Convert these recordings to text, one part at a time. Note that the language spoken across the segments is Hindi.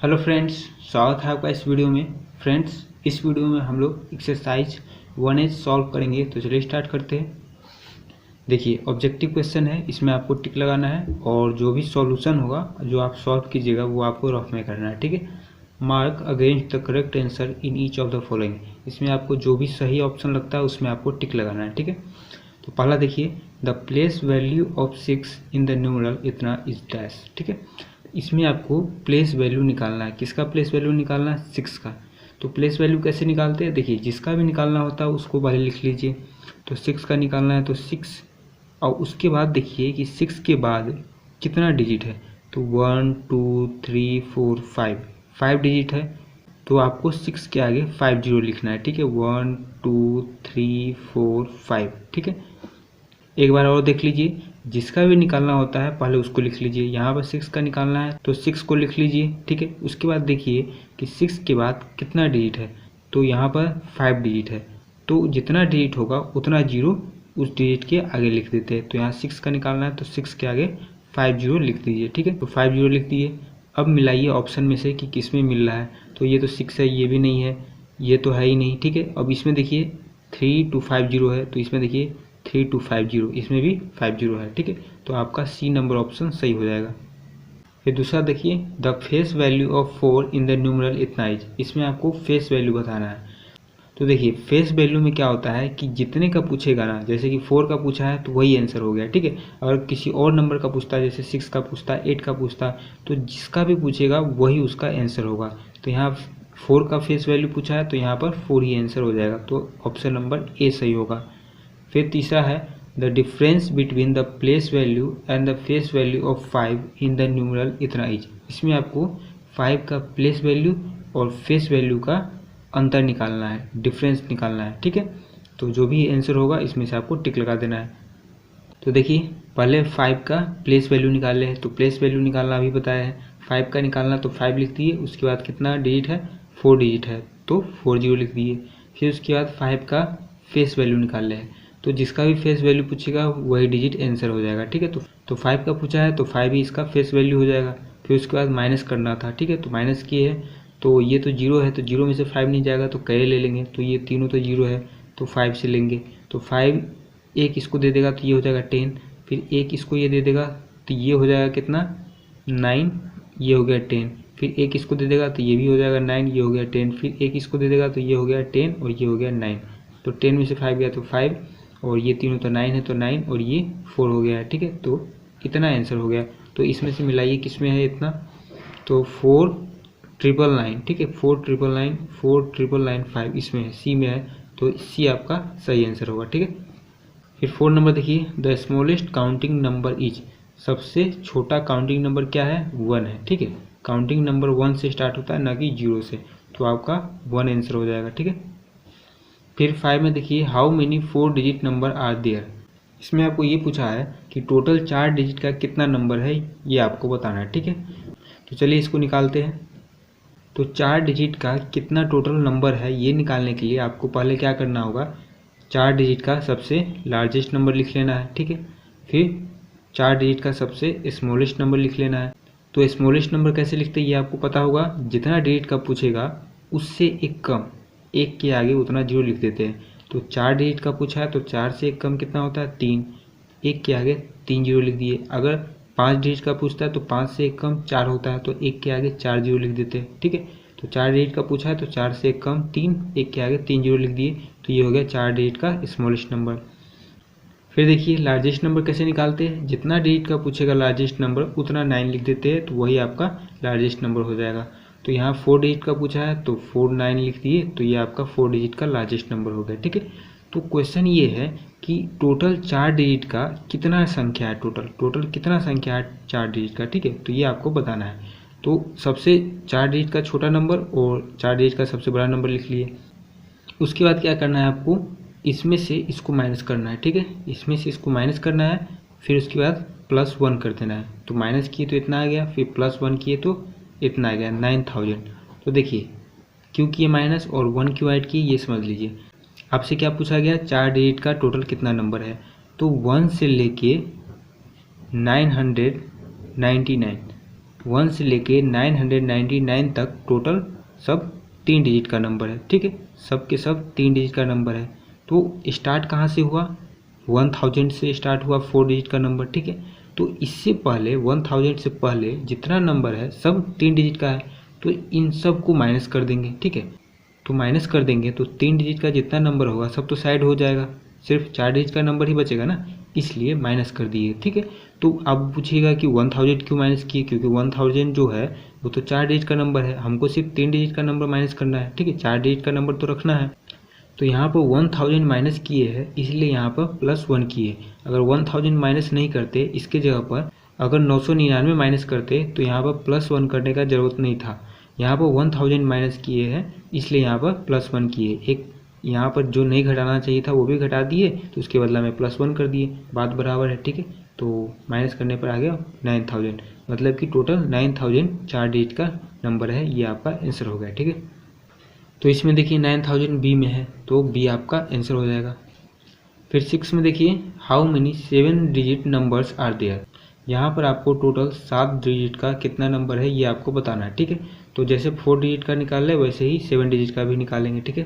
हेलो फ्रेंड्स, स्वागत है आपका इस वीडियो में। फ्रेंड्स, इस वीडियो में हम लोग एक्सरसाइज 1H सॉल्व करेंगे। तो चलिए स्टार्ट करते हैं। देखिए, ऑब्जेक्टिव क्वेश्चन है, इसमें आपको टिक लगाना है और जो भी सॉल्यूशन होगा जो आप सॉल्व कीजिएगा वो आपको रफ में करना है, ठीक है। Mark against the correct answer in each of the following. इसमें आपको जो भी सही ऑप्शन लगता है उसमें आपको टिक लगाना है, ठीक है। तो पहला देखिए, the place value of 6 in the numeral इतना इज डैश, ठीक है। इसमें आपको प्लेस वैल्यू निकालना है। किसका प्लेस वैल्यू निकालना है? 6 का। तो प्लेस वैल्यू कैसे निकालते हैं? देखिए, जिसका भी निकालना होता है उसको पहले लिख लीजिए। तो 6 का निकालना है तो 6, और उसके बाद देखिए कि 6 के बाद कितना डिजिट है। तो 1 2 3 4 5 डिजिट है। तो आपको 6 के आगे 50 लिखना है, ठीक है। 1 2 3 4 5, ठीक है। एक बार और देख लीजिए, जिसका भी निकालना होता है पहले उसको लिख लीजिए। यहाँ पर 6 का निकालना है तो 6 को लिख लीजिए, ठीक है। उसके बाद देखिए कि 6 के बाद कितना डिजिट है। तो यहाँ पर 5 डिजिट है। तो जितना डिजिट होगा उतना जीरो उस डिजिट के आगे लिख देते हैं। तो यहाँ 6 का निकालना है तो 6 के आगे 50 लिख दीजिए, ठीक है। तो 50 लिख दिए। अब मिलाइए ऑप्शन में से कि किस में मिल रहा है। तो ये तो 6 है, ये भी नहीं है, ये तो है ही नहीं, ठीक है। अब इसमें देखिए 3 2 5 0 है, तो इसमें देखिए 3 2 5 0, इसमें भी 50 है, ठीक है। तो आपका सी नंबर ऑप्शन सही हो जाएगा। फिर दूसरा देखिए, the face value of 4 in the numeral इतना इज। इसमें आपको फेस वैल्यू बताना है। तो देखिए, फेस वैल्यू में क्या होता है कि जितने का पूछेगा ना, जैसे कि 4 का पूछा है तो वही आंसर हो गया, ठीक है। अगर किसी और नंबर का पूछता है, जैसे 6 का पूछता है, 8 का पूछता है, तो जिसका भी पूछेगा वही उसका आंसर होगा। तो यहाँ 4 का फेस वैल्यू पूछा है तो यहाँ पर 4 ही आंसर हो जाएगा। तो ऑप्शन नंबर ए सही होगा। फिर तीसरा है, the difference between the place value and the face value of 5 in the numeral इतना इज। इसमें आपको 5 का प्लेस वैल्यू और फेस वैल्यू का अंतर निकालना है, डिफरेंस निकालना है, ठीक है। तो जो भी आंसर होगा इसमें से आपको टिक लगा देना है। तो देखिए, पहले 5 का प्लेस वैल्यू निकाले हैं, तो प्लेस वैल्यू निकालना अभी बताया है। 5 का निकालना तो 5 लिख दिए। उसके बाद कितना डिजिट है? 4 डिजिट है, तो 40 लिख दिए। फिर उसके बाद 5 का फेस वैल्यू निकाल ले हैं, तो जिसका भी फेस वैल्यू पूछेगा वही डिजिट आंसर हो जाएगा, ठीक है। तो 5 का पूछा है तो 5 ही इसका फेस वैल्यू हो जाएगा। फिर उसके बाद माइनस करना था, ठीक है। तो माइनस किए है, तो ये तो 0 है, तो 0 में से 5 नहीं जाएगा तो कैरे ले लेंगे। तो ये तीनों तो 0 है, तो 5 से लेंगे। तो 5 एक इसको दे देगा तो ये हो जाएगा 10। फिर एक इसको ये दे देगा तो ये हो जाएगा कितना? 9। ये हो गया 10। फिर एक इसको दे देगा तो ये भी हो जाएगा 9, ये हो गया 10। फिर एक इसको दे देगा तो ये हो गया 10 और ये हो गया 9। तो 10 में से 5 गया तो 5, और ये तीनों तो 9 है तो 9, और ये 4 हो गया है, ठीक है। तो इतना आंसर हो गया। तो इसमें से मिलाइए किस में है इतना। तो 4999, ठीक है। 4999 4995 इसमें है, सी में है। तो सी आपका सही आंसर होगा, ठीक है। फिर 4 नंबर देखिए, the smallest counting number is. सबसे छोटा काउंटिंग नंबर क्या है? 1 है, ठीक है। काउंटिंग नंबर 1 से स्टार्ट होता है, ना कि 0 से। तो आपका 1 आंसर हो जाएगा, ठीक है। फिर 5 में देखिए, how many 4 digit number are there. इसमें आपको ये पूछा है कि टोटल 4 डिजिट का कितना नंबर है, ये आपको बताना है, ठीक है। तो चलिए इसको निकालते हैं। तो 4 डिजिट का कितना टोटल नंबर है ये निकालने के लिए आपको पहले क्या करना होगा, 4 डिजिट का सबसे लार्जेस्ट नंबर लिख लेना है, ठीक है। फिर 4 डिजिट का सबसे स्मॉलेस्ट नंबर लिख लेना है। तो स्मॉलेस्ट नंबर कैसे लिखते हैं ये आपको पता होगा। जितना डिजिट का पूछेगा उससे एक कम, एक के आगे उतना 0 लिख देते हैं। तो 4 डिजिट का पूछा है तो 4 से एक कम कितना होता है? 3। एक के आगे 3 0 लिख दिए। अगर 5 डिजिट का पूछता है तो 5 से एक कम 4 होता है, तो एक के आगे 4 0 लिख देते हैं, ठीक है। तो 4 डिजिट का पूछा है तो 4 से एक कम 3, एक के आगे 3 0 लिख दिए। तो ये हो गया 4 डिजिट का स्मॉलेस्ट नंबर। फिर देखिए, लार्जेस्ट नंबर कैसे निकालते हैं। जितना डिजिट का पूछेगा लार्जेस्ट नंबर उतना 9 लिख देते हैं, तो वही आपका लार्जेस्ट नंबर हो जाएगा। तो यहाँ 4 डिजिट का पूछा है तो 4 9 लिख दिए, तो ये आपका 4 डिजिट का लार्जेस्ट नंबर हो गया, ठीक है। तो क्वेश्चन ये है कि टोटल 4 डिजिट का कितना संख्या है, टोटल कितना संख्या है 4 डिजिट का, ठीक है। तो ये आपको बताना है। तो सबसे 4 डिजिट का छोटा नंबर और 4 डिजिट का सबसे बड़ा नंबर लिख लिए। उसके बाद क्या करना है आपको, इसमें से इसको माइनस करना है, ठीक है। इसमें से इसको माइनस करना है। फिर उसके बाद +1 कर देना है। तो माइनस किए तो इतना आ गया, फिर +1 किए तो इतना आ गया 9000। तो देखिए, क्यों किए माइनस और 1 क्यों ऐड किए ये समझ लीजिए। आपसे क्या पूछा गया, 4 डिजिट का टोटल कितना नंबर है। तो 1 से लेके 999 1 से लेके 999 तक टोटल सब 3 डिजिट का नंबर है, ठीक है, सब के सब 3 डिजिट का नंबर है। तो स्टार्ट कहाँ से हुआ, 1000 से स्टार्ट हुआ 4 डिजिट का नंबर, ठीक है। तो इससे पहले 1000 से पहले जितना नंबर है सब 3 डिजिट का है, तो इन सब को माइनस कर देंगे, ठीक है। तो माइनस कर देंगे तो 3 डिजिट का जितना नंबर होगा सब तो साइड हो जाएगा, सिर्फ 4 डिजिट का नंबर ही बचेगा ना, इसलिए माइनस कर दिए, ठीक है। तो अब पूछिएगा कि 1000 क्यों माइनस किए, क्योंकि 1000 जो है वो तो 4 डिजिट का नंबर है, हमको सिर्फ 3 डिजिट का नंबर माइनस करना है, ठीक है, 4 डिजिट का नंबर तो रखना है। तो यहाँ पर 1000 माइनस किए हैं, इसलिए यहाँ पर +1 किए। अगर 1000 माइनस नहीं करते, इसके जगह पर अगर 999 माइनस करते तो यहाँ पर +1 करने का ज़रूरत नहीं था। यहाँ पर 1000 माइनस किए हैं, इसलिए यहाँ पर +1 किए। एक यहाँ पर जो नहीं घटाना चाहिए था वो भी घटा दिए, तो उसके बदला में +1 कर दिए, बात बराबर है, ठीक है। तो माइनस करने पर आ गया 9000, मतलब कि टोटल 9000 4 डिजिट का नंबर है, ये आपका आंसर हो गया, ठीक है। तो इसमें देखिए 9000 बी में है, तो बी आपका आंसर हो जाएगा। फिर 6 में देखिए how many 7 digit numbers are there. यहाँ पर आपको टोटल 7 डिजिट का कितना नंबर है ये आपको बताना है, ठीक है। तो जैसे 4 डिजिट का निकाल रहे वैसे ही 7 डिजिट का भी निकालेंगे, ठीक है।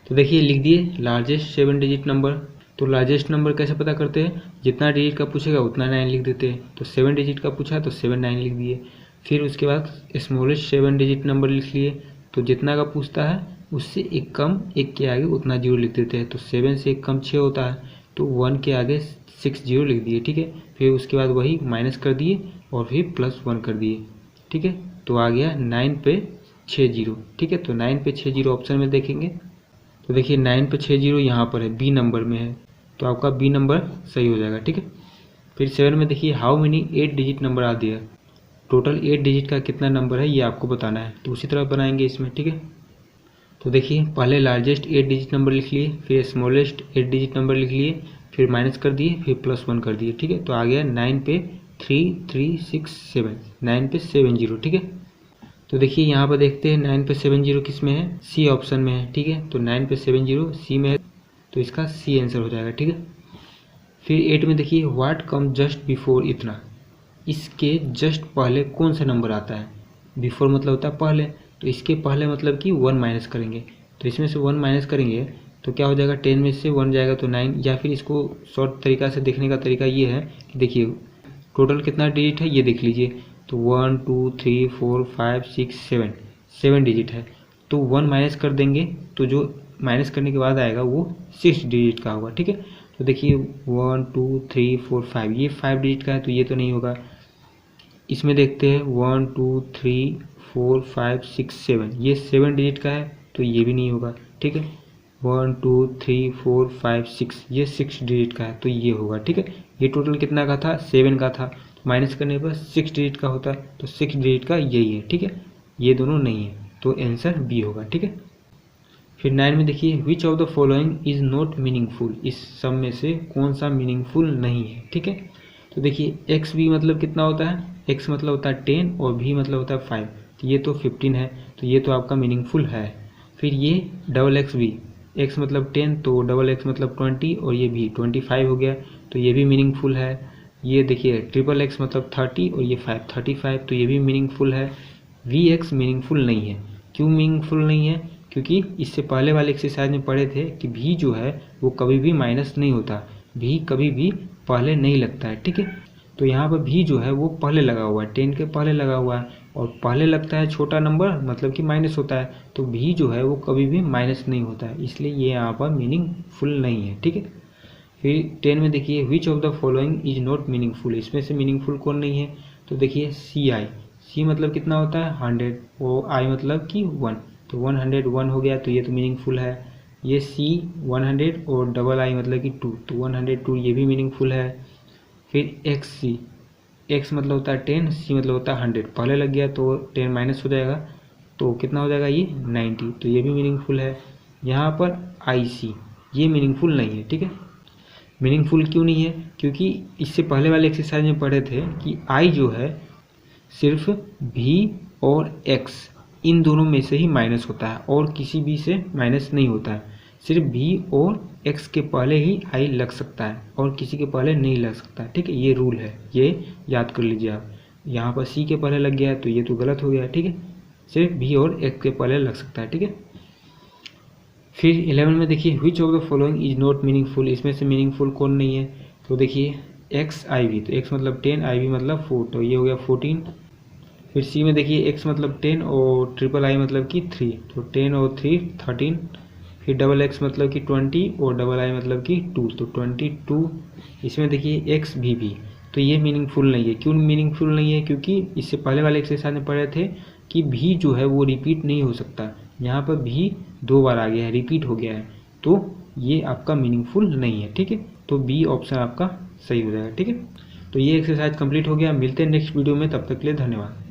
तो देखिए लिख दिए लार्जेस्ट 7 डिजिट नंबर। तो लार्जेस्ट नंबर कैसे पता करते हैं, जितना डिजिट का पूछेगा उतना 9 लिख देते हैं। तो 7 डिजिट का पूछा तो 7 9 लिख दिए। फिर उसके बाद स्मॉलेस्ट 7 डिजिट नंबर लिख लिए, तो जितना का पूछता है उससे एक कम, एक के आगे उतना 0 लिख देते हैं। तो 7 से एक कम 6 होता है, तो 1 के आगे 6 0 लिख दिए, ठीक है। फिर उसके बाद वही माइनस कर दिए और फिर +1 कर दिए, ठीक है। तो आ गया 9 पे 6 0, ठीक है। तो 9 पे 6 0 ऑप्शन में देखेंगे तो देखिए 9 पे 6 0 यहाँ पर है, बी नंबर में है, तो आपका बी नंबर सही हो जाएगा, ठीक है। फिर 7 में देखिए हाउ मेनी 8 डिजिट नंबर आ दिया। टोटल 8 डिजिट का कितना नंबर है ये आपको बताना है, तो उसी तरह बनाएंगे इसमें, ठीक है। तो देखिए पहले लार्जेस्ट 8 डिजिट नंबर लिख लिए, फिर स्मॉलेस्ट 8 डिजिट नंबर लिख लिए, फिर माइनस कर दिए, फिर +1 कर दिए, ठीक है। तो आ गया 9 पे 3 3 6 7, 9 पे 7 0, ठीक है। तो देखिए यहाँ पर देखते हैं 9 पे 7 0 किस में है, सी ऑप्शन में है, ठीक है। तो 9 पे 7 0 सी में है, तो इसका सी आंसर हो जाएगा, ठीक है। फिर 8 में देखिए व्हाट कम जस्ट बिफोर इतना, इसके जस्ट पहले कौन सा नंबर आता है, बिफोर मतलब होता है पहले, तो इसके पहले मतलब कि 1 माइनस करेंगे। तो इसमें से 1 माइनस करेंगे तो क्या हो जाएगा, 10 में से 1 जाएगा तो 9, या फिर इसको शॉर्ट तरीका से देखने का तरीका ये है कि देखिए टोटल कितना डिजिट है ये देख लीजिए, तो 1 2 3 4 5 6 7 डिजिट है। तो 1 माइनस कर देंगे तो जो माइनस करने के बाद आएगा वो 6 डिजिट का होगा, ठीक है। तो देखिए 1 2 3 4 5, ये 5 डिजिट का है तो ये तो नहीं होगा। इसमें देखते हैं 1 2 3 4 5 6 7, ये 7 डिजिट का है तो ये भी नहीं होगा, ठीक है। 1 2 3 4 5 6, ये 6 डिजिट का है तो ये होगा, ठीक है। ये टोटल कितना का था, 7 का था, माइनस करने पर 6 डिजिट का होता है, तो 6 डिजिट का यही है, ठीक है। ये दोनों नहीं है, तो आंसर बी होगा, ठीक है। फिर 9 में देखिए which of the following is not meaningful, इस सब में से कौन सा मीनिंगफुल नहीं है, ठीक है। तो देखिए एक्स बी मतलब कितना होता है, एक्स मतलब होता है 10 और भी मतलब होता है 5, तो ये तो 15 है, तो ये तो आपका मीनिंगफुल है। फिर ये डबल एक्स बी, एक्स मतलब 10 तो डबल एक्स मतलब 20 और ये भी 25 हो गया, तो ये भी मीनिंगफुल है। ये देखिए ट्रिपल एक्स मतलब 30 और ये 5 35, तो ये भी मीनिंगफुल है। वी एक्स मीनिंगफुल नहीं है, क्यों मीनिंगफुल नहीं है, क्योंकि इससे पहले वाले एक्सरसाइज में पढ़े थे कि भी जो है वो कभी भी माइनस नहीं होता, भी कभी भी पहले नहीं लगता है, ठीक है। तो यहाँ पर भी जो है वो पहले लगा हुआ है, 10 के पहले लगा हुआ है, और पहले लगता है छोटा नंबर मतलब कि माइनस होता है, तो भी जो है वो कभी भी माइनस नहीं होता है, इसलिए ये यहाँ पर मीनिंगफुल नहीं है, ठीक है। फिर 10 में देखिए which of the following is not meaningful, इसमें से मीनिंगफुल कौन नहीं है, तो देखिए सी आई, सी मतलब कितना होता है 100 और आई मतलब कि 1, तो 101 हो गया, तो ये तो मीनिंगफुल है। ये सी 100 और डबल आई मतलब कि 2, तो 102 ये भी मीनिंगफुल है। फिर एक्स सी, एक्स मतलब होता है 10, सी मतलब होता है 100, पहले लग गया तो 10 माइनस हो जाएगा, तो कितना हो जाएगा ये 90, तो ये भी मीनिंगफुल है। यहाँ पर आई सी ये मीनिंगफुल नहीं है, ठीक है। मीनिंगफुल क्यों नहीं है, क्योंकि इससे पहले वाले एक्सरसाइज में पढ़े थे कि आई जो है सिर्फ भी और एक्स इन दोनों में से ही माइनस होता है और किसी भी से माइनस नहीं होता है, सिर्फ भी और एक्स के पहले ही आई लग सकता है और किसी के पहले नहीं लग सकता है, ठीक है। ये रूल है, ये याद कर लीजिए आप। यहाँ पर सी के पहले लग गया है तो ये तो गलत हो गया है, ठीक है। सिर्फ भी और एक्स के पहले लग सकता है, ठीक है। फिर 11 में देखिए which of the following is not meaningful, इसमें से मीनिंगफुल कौन नहीं है। तो देखिए एक्स आई वी, तो एक्स मतलब 10, आई वी मतलब 4, तो ये हो गया 14। फिर सी में देखिए एक्स मतलब 10 और ट्रिपल आई मतलब कि 3, तो 10 और 3 13। फिर डबल एक्स मतलब कि 20 और डबल आई मतलब कि 2, तो 22। इसमें देखिए एक्स भी, तो ये मीनिंगफुल नहीं है। क्यों मीनिंगफुल नहीं है, क्योंकि इससे पहले वाले एक्सरसाइज में पढ़े थे कि भी जो है वो रिपीट नहीं हो सकता। यहाँ पर भी 2 बार आ गया है, रिपीट हो गया है, तो ये आपका मीनिंगफुल नहीं है, ठीक है। तो बी ऑप्शन आपका सही हो जाएगा, ठीक है। तो ये एक्सरसाइज कंप्लीट हो गया। मिलते हैं नेक्स्ट वीडियो में, तब तक के लिए धन्यवाद।